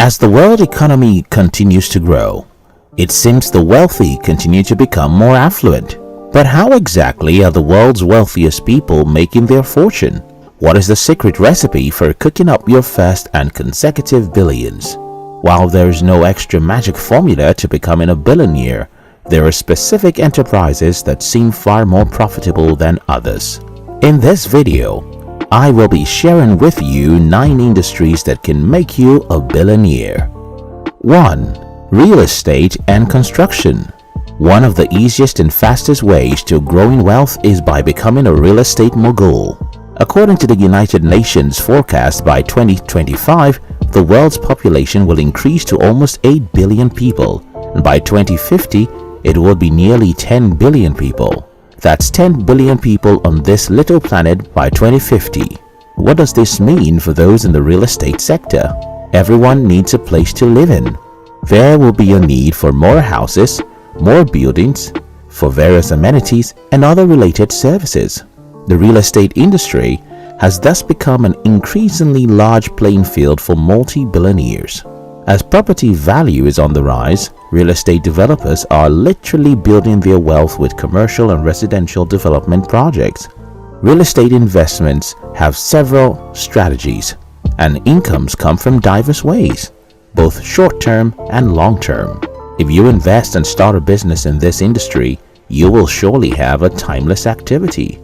As the world economy continues to grow, it seems the wealthy continue to become more affluent. But how exactly are the world's wealthiest people making their fortune? What is the secret recipe for cooking up your first and consecutive billions? While there is no extra magic formula to becoming a billionaire, there are specific enterprises that seem far more profitable than others. In this video, I will be sharing with you 9 industries that can make you a billionaire. 1. Real estate and construction. One of the easiest and fastest ways to growing wealth is by becoming a real estate mogul. According to the United Nations forecast, by 2025, the world's population will increase to almost 8 billion people, and by 2050, it will be nearly 10 billion people. That's 10 billion people on this little planet by 2050. What does this mean for those in the real estate sector? Everyone needs a place to live in. There will be a need for more houses, more buildings, for various amenities and other related services. The real estate industry has thus become an increasingly large playing field for multi-billionaires. As property value is on the rise, real estate developers are literally building their wealth with commercial and residential development projects. Real estate investments have several strategies, and incomes come from diverse ways, both short-term and long-term. If you invest and start a business in this industry, you will surely have a timeless activity.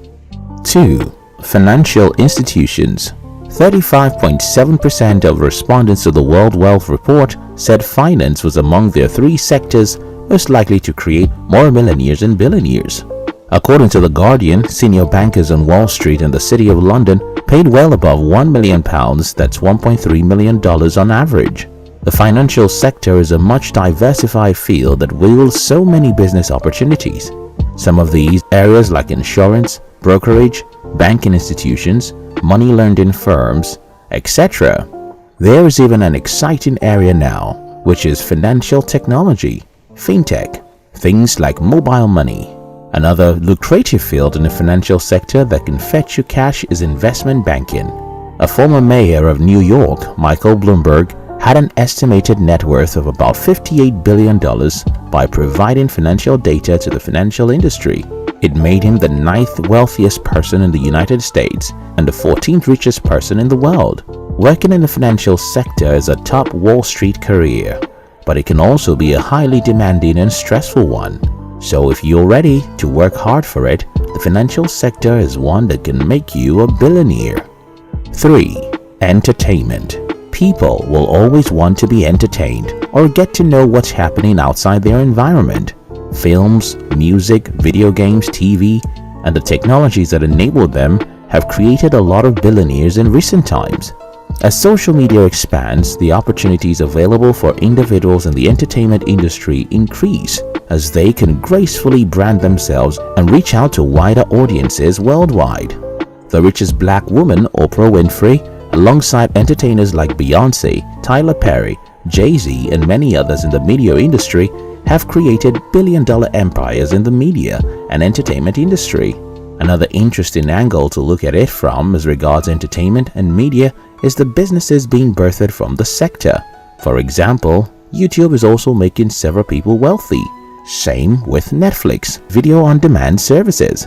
2. Financial institutions. 35.7% of respondents to the World Wealth Report said finance was among their 3 sectors most likely to create more millionaires and billionaires. According to The Guardian, senior bankers on Wall Street and the City of London paid well above £1 million, that's $1.3 million on average. The financial sector is a much diversified field that wields so many business opportunities. Some of these areas like insurance, brokerage, banking institutions, money lending firms, etc. There is even an exciting area now, which is financial technology, fintech, things like mobile money. Another lucrative field in the financial sector that can fetch you cash is investment banking. A former mayor of New York, Michael Bloomberg, had an estimated net worth of about $58 billion by providing financial data to the financial industry. It made him the 9th wealthiest person in the United States and the 14th richest person in the world. Working in the financial sector is a top Wall Street career, but it can also be a highly demanding and stressful one. So if you're ready to work hard for it, the financial sector is one that can make you a billionaire. 3. Entertainment. People will always want to be entertained or get to know what's happening outside their environment. Films, music, video games, TV, and the technologies that enable them have created a lot of billionaires in recent times. As social media expands, the opportunities available for individuals in the entertainment industry increase as they can gracefully brand themselves and reach out to wider audiences worldwide. The richest black woman, Oprah Winfrey, alongside entertainers like Beyonce, Tyler Perry, Jay-Z, and many others in the media industry, have created billion-dollar empires in the media and entertainment industry. Another interesting angle to look at it from as regards entertainment and media is the businesses being birthed from the sector. For example, YouTube is also making several people wealthy. Same with Netflix, video-on-demand services.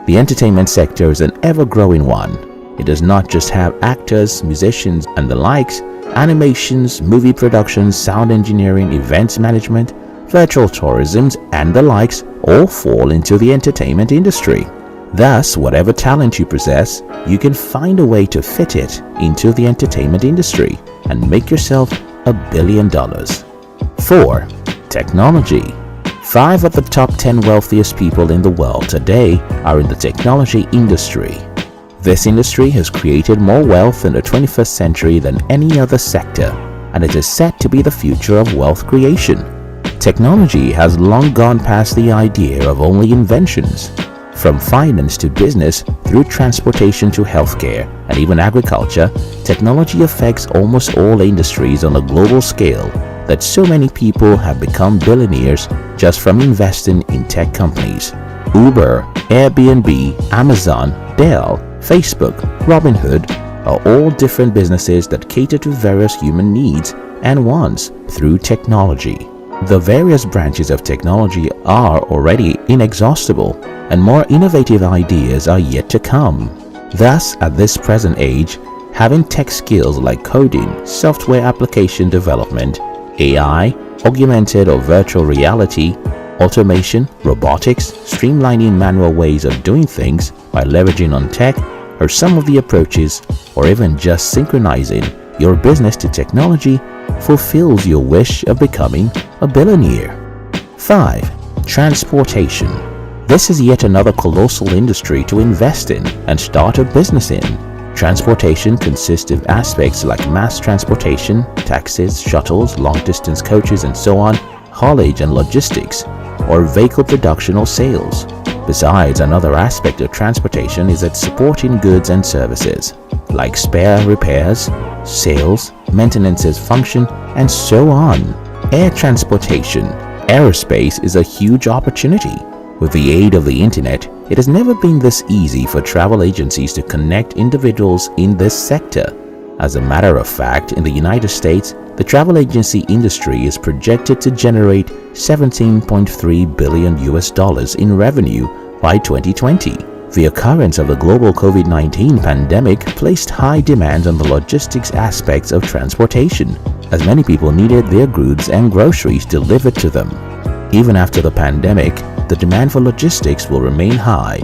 The entertainment sector is an ever-growing one. It does not just have actors, musicians, and the likes. Animations, movie productions, sound engineering, events management, virtual tourism, and the likes all fall into the entertainment industry. Thus, whatever talent you possess, you can find a way to fit it into the entertainment industry and make yourself $1 billion. 4. Technology. 5 of the top 10 wealthiest people in the world today are in the technology industry. This industry has created more wealth in the 21st century than any other sector, and it is set to be the future of wealth creation. Technology has long gone past the idea of only inventions. From finance to business, through transportation to healthcare, and even agriculture, technology affects almost all industries on a global scale that so many people have become billionaires just from investing in tech companies. Uber, Airbnb, Amazon, Dell, Facebook, Robinhood are all different businesses that cater to various human needs and wants through technology. The various branches of technology are already inexhaustible, and more innovative ideas are yet to come. Thus, at this present age, having tech skills like coding, software application development, AI, augmented or virtual reality, automation, robotics, streamlining manual ways of doing things by leveraging on tech are some of the approaches, or even just synchronizing your business to technology fulfills your wish of becoming a billionaire. 5. Transportation. This is yet another colossal industry to invest in and start a business in. Transportation consists of aspects like mass transportation, taxis, shuttles, long-distance coaches, and so on, haulage and logistics, or vehicle production or sales. Besides, another aspect of transportation is its supporting goods and services, like spare repairs, sales, maintenance's function, and so on. Air transportation. Aerospace is a huge opportunity. With the aid of the internet, it has never been this easy for travel agencies to connect individuals in this sector. As a matter of fact, in the United States, the travel agency industry is projected to generate $17.3 billion in revenue by 2020. The occurrence of the global COVID-19 pandemic placed high demand on the logistics aspects of transportation, as many people needed their goods and groceries delivered to them. Even after the pandemic, the demand for logistics will remain high,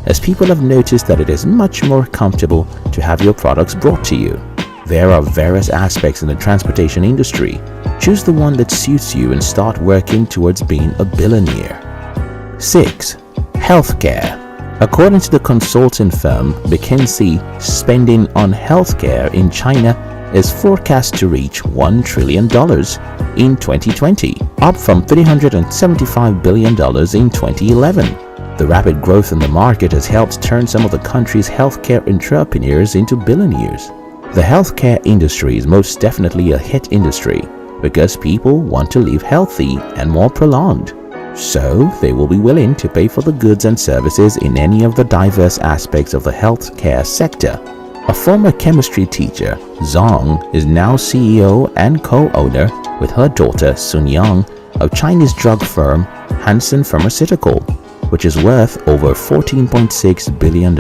as people have noticed that it is much more comfortable to have your products brought to you. There are various aspects in the transportation industry. Choose the one that suits you and start working towards being a billionaire. 6. Healthcare. According to the consulting firm McKinsey, spending on healthcare in China is forecast to reach $1 trillion in 2020, up from $375 billion in 2011. The rapid growth in the market has helped turn some of the country's healthcare entrepreneurs into billionaires. The healthcare industry is most definitely a hit industry because people want to live healthy and more prolonged. So they will be willing to pay for the goods and services in any of the diverse aspects of the healthcare sector. A former chemistry teacher, Zhang, is now CEO and co-owner with her daughter Sun Yang of Chinese drug firm Hansen Pharmaceutical, which is worth over $14.6 billion.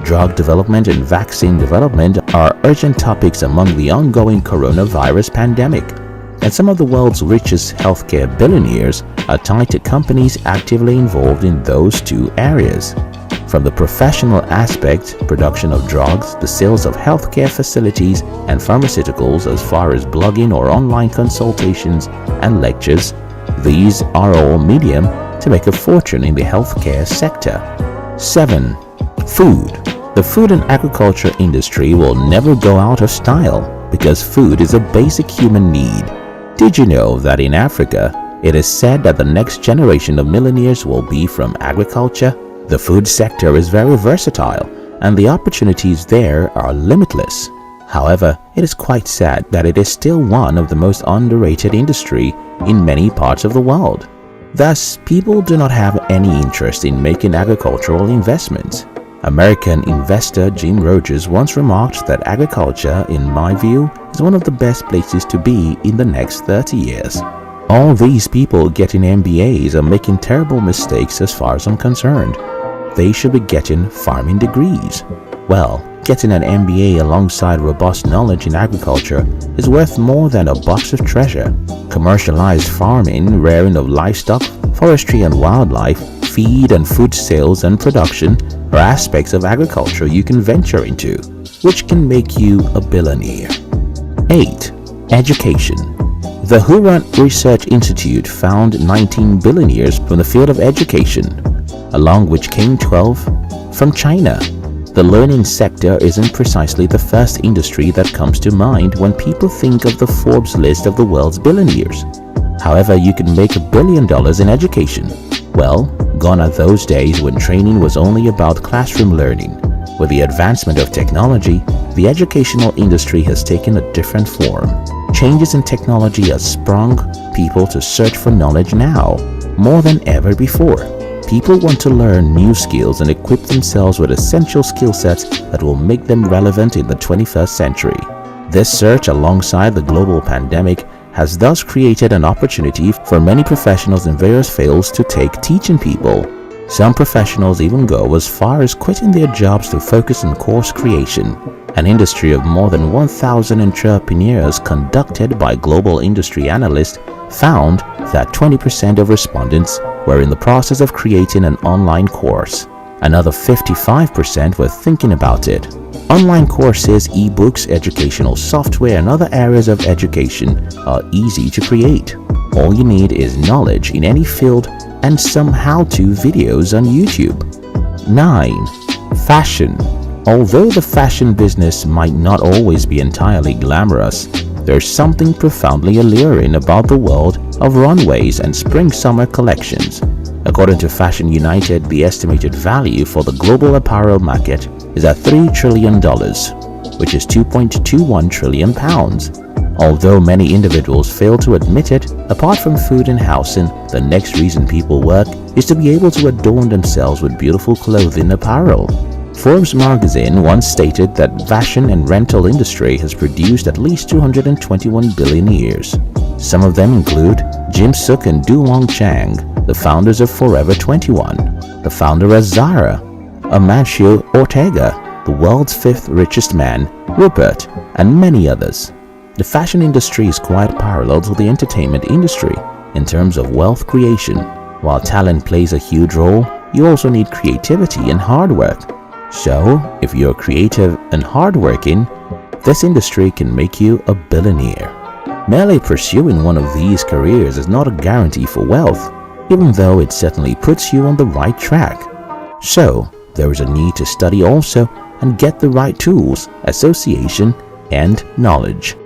Drug development and vaccine development are urgent topics among the ongoing coronavirus pandemic, and some of the world's richest healthcare billionaires are tied to companies actively involved in those two areas. From the professional aspect, production of drugs, the sales of healthcare facilities and pharmaceuticals, as far as blogging or online consultations and lectures, these are all medium to make a fortune in the healthcare sector. 7. Food. The food and agriculture industry will never go out of style because food is a basic human need. Did you know that in Africa, it is said that the next generation of millionaires will be from agriculture? The food sector is very versatile and the opportunities there are limitless. However, it is quite sad that it is still one of the most underrated industry in many parts of the world. Thus, people do not have any interest in making agricultural investments. American investor Jim Rogers once remarked that agriculture, in my view, is one of the best places to be in the next 30 years. All these people getting MBAs are making terrible mistakes as far as I'm concerned. They should be getting farming degrees. Well, getting an MBA alongside robust knowledge in agriculture is worth more than a box of treasure. Commercialized farming, rearing of livestock, forestry and wildlife, feed and food sales and production are aspects of agriculture you can venture into, which can make you a billionaire. 8. Education. The Huron Research Institute found 19 billionaires from the field of education, along which came 12 from China. The learning sector isn't precisely the first industry that comes to mind when people think of the Forbes list of the world's billionaires. However, you can make $1 billion in education. Well, gone are those days when training was only about classroom learning. With the advancement of technology, the educational industry has taken a different form. Changes in technology have sprung people to search for knowledge now, more than ever before. People want to learn new skills and equip themselves with essential skill sets that will make them relevant in the 21st century. This surge, alongside the global pandemic, has thus created an opportunity for many professionals in various fields to take teaching people. Some professionals even go as far as quitting their jobs to focus on course creation. An industry of more than 1,000 entrepreneurs conducted by global industry analysts found that 20% of respondents were in the process of creating an online course. Another 55% were thinking about it. Online courses, ebooks, educational software, and other areas of education are easy to create. All you need is knowledge in any field and some how-to videos on YouTube. 9. Fashion. Although the fashion business might not always be entirely glamorous, there's something profoundly alluring about the world of runways and spring-summer collections. According to Fashion United, the estimated value for the global apparel market is at $3 trillion, which is 2.21 trillion pounds. Although many individuals fail to admit it, apart from food and housing, the next reason people work is to be able to adorn themselves with beautiful clothing apparel. Forbes magazine once stated that fashion and rental industry has produced at least 221 billionaires. Some of them include Jim Suk and Duwong Chang, the founders of Forever 21, the founder of Zara, Amancio Ortega, the world's 5th richest man, Rupert, and many others. The fashion industry is quite parallel to the entertainment industry in terms of wealth creation. While talent plays a huge role, you also need creativity and hard work. So, if you're creative and hardworking, this industry can make you a billionaire. Merely pursuing one of these careers is not a guarantee for wealth, even though it certainly puts you on the right track. So, there is a need to study also and get the right tools, association, and knowledge.